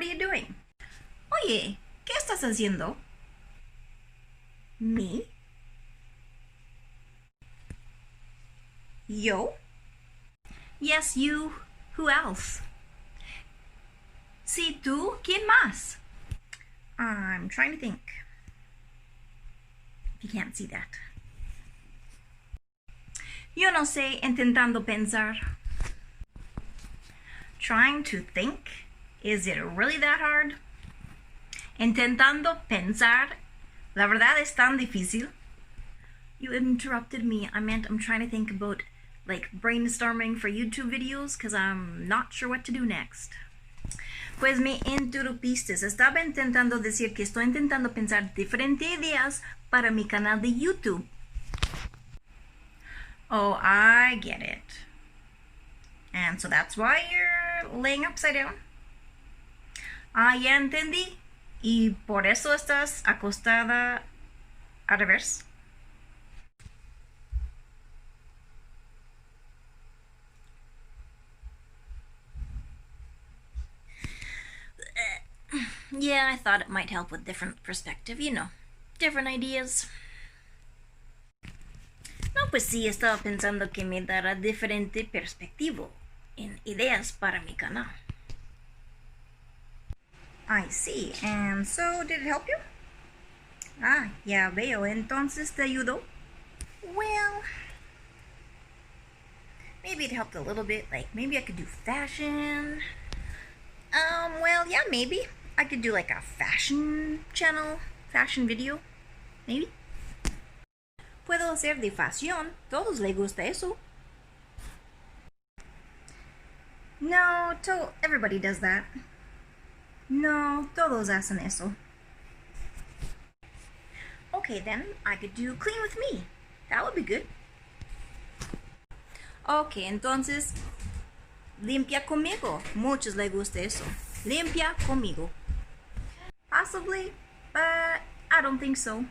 you doing? Oye, ¿qué estás haciendo? Me? Yo? Yes, you. Who else? Sí, tú. ¿Quién más? I'm trying to think. If you can't see that. Yo no sé, intentando pensar. Trying to think? Is it really that hard? Intentando pensar. La verdad es tan difícil. You interrupted me. I'm trying to think about like brainstorming for YouTube videos because I'm not sure what to do next. Pues me interrumpiste. Estaba intentando decir que estoy intentando pensar diferentes ideas para mi canal de YouTube. Oh, I get it. And so that's why you're laying upside down. Ah, ya entendí. Y por eso estás acostada al revés. Yeah, I thought it might help with different perspective, different ideas. No, pues sí, estaba pensando que me dará diferente perspectivo en ideas para mi canal. I see. And so, did it help you? Ah, ya veo. Entonces, ¿te ayudó? Well, maybe it helped a little bit. Like, maybe I could do fashion. Well, yeah, maybe. I could do like a fashion channel, fashion video. Maybe. Puedo hacer de fashion. Todos les gusta eso. No, everybody does that. No, todos hacen eso. Okay, then I could do clean with me. That would be good. Okay, entonces limpia conmigo. Muchos les gusta eso. Limpia conmigo. Possibly, but I don't think so.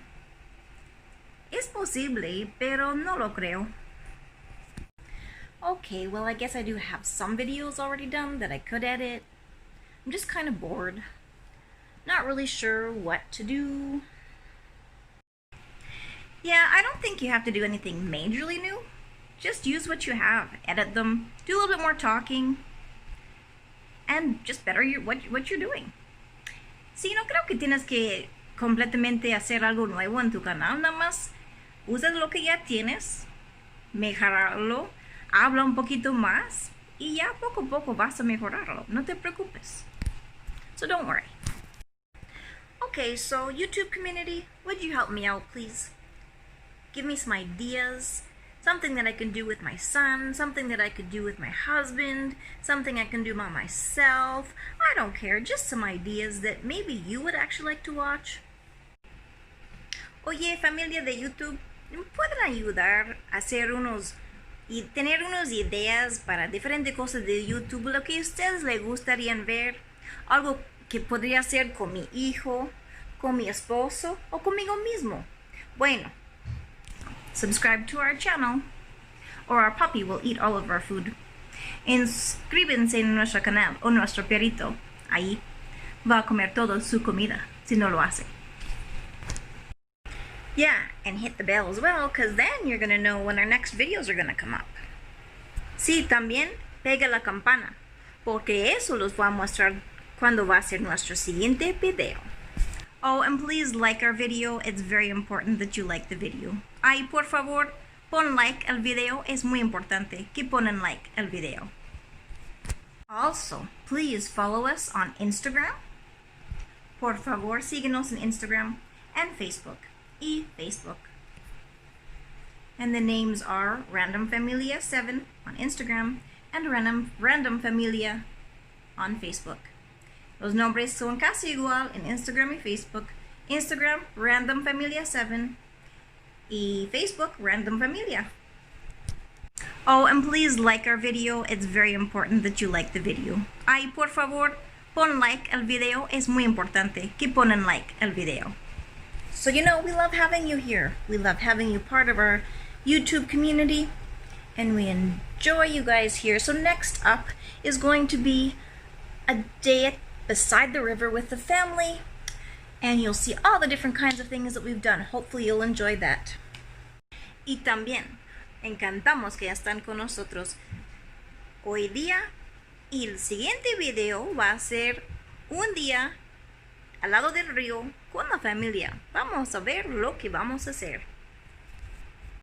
Es posible, pero no lo creo. Okay, well, I guess I do have some videos already done that I could edit. I'm just kind of bored. Not really sure what to do. Yeah, I don't think you have to do anything majorly new. Just use what you have, edit them, do a little bit more talking, and just better what you're doing. Sí, no creo que tienes que completamente hacer algo nuevo en tu canal, nada más usa lo que ya tienes, mejorarlo, habla un poquito más y ya poco a poco vas a mejorarlo. No te preocupes. So don't worry. Okay, so YouTube community, would you help me out, please? Give me some ideas. Something that I can do with my son, something that I could do with my husband, something I can do by myself. I don't care, just some ideas that maybe you would actually like to watch. Oye, familia de YouTube, ¿me pueden ayudar a hacer y tener unas ideas para diferentes cosas de YouTube, lo que a ustedes les gustarían ver? Algo que podría ser con mi hijo, con mi esposo o conmigo mismo. Bueno, subscribe to our channel or our puppy will eat all of our food. Inscríbense en nuestro canal o nuestro perrito. Ahí va a comer toda su comida si no lo hace. Yeah, and hit the bell as well, because then you're going to know when our next videos are going to come up. Sí, también pega la campana, porque eso los va a mostrar cuando va a ser nuestro siguiente video. Oh, and please like our video. It's very important that you like the video. Ay, por favor, pon like al video. Es muy importante que ponen like al video. Also, please follow us on Instagram. Por favor, síguenos en Instagram and Facebook. Facebook. And the names are Random Familia 7 on Instagram and Random Familia on Facebook. Los nombres son casi igual en Instagram y Facebook. Instagram, Random Familia 7 y Facebook, Random Familia. Oh, and please like our video. It's very important that you like the video. Ay, por favor, pon like al video. Es muy importante que ponen like al video. So, we love having you here. We love having you part of our YouTube community. And we enjoy you guys here. So next up is going to be a day beside the river with the family, and you'll see all the different kinds of things that we've done. Hopefully you'll enjoy that. Y también encantamos que ya están con nosotros hoy día, y el siguiente video va a ser un día al lado del río con la familia. Vamos a ver lo que vamos a hacer.